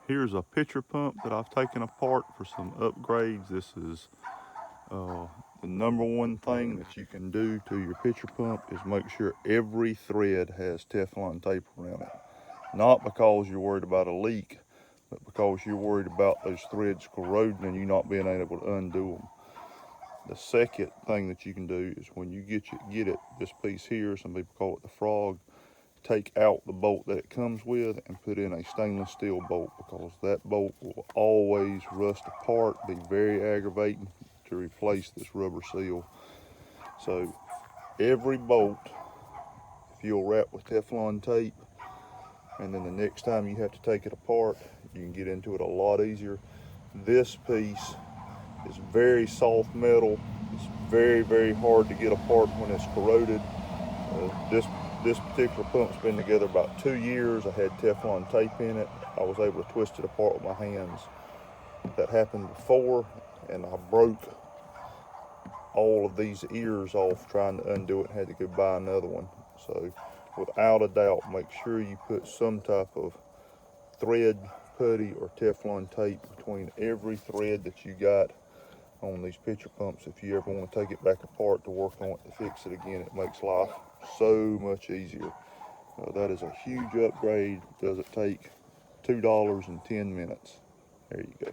Here's a pitcher pump that I've taken apart for some upgrades. This is the number one thing that you can do to your pitcher pump is make sure every thread has Teflon tape around it. Not because you're worried about a leak, but because you're worried about those threads corroding and you not being able to undo them. The second thing that you can do is when you get it, this piece here, some people call it the frog, take out the bolt that it comes with and put in a stainless steel bolt, because that bolt will always rust apart, be very aggravating to replace this rubber seal. So every bolt, if you'll wrap with Teflon tape, and then the next time you have to take it apart, you can get into it a lot easier. This piece is very soft metal. It's very, very hard to get apart when it's corroded. This particular pump's been together about 2 years. I had Teflon tape in it. I was able to twist it apart with my hands. That happened before, and I broke all of these ears off trying to undo it and had to go buy another one. So without a doubt, make sure you put some type of thread putty or Teflon tape between every thread that you got on these pitcher pumps. If you ever want to take it back apart to work on it to fix it again, it makes life so much easier. That is a huge upgrade. Does it take $2 and 10 minutes? There you go.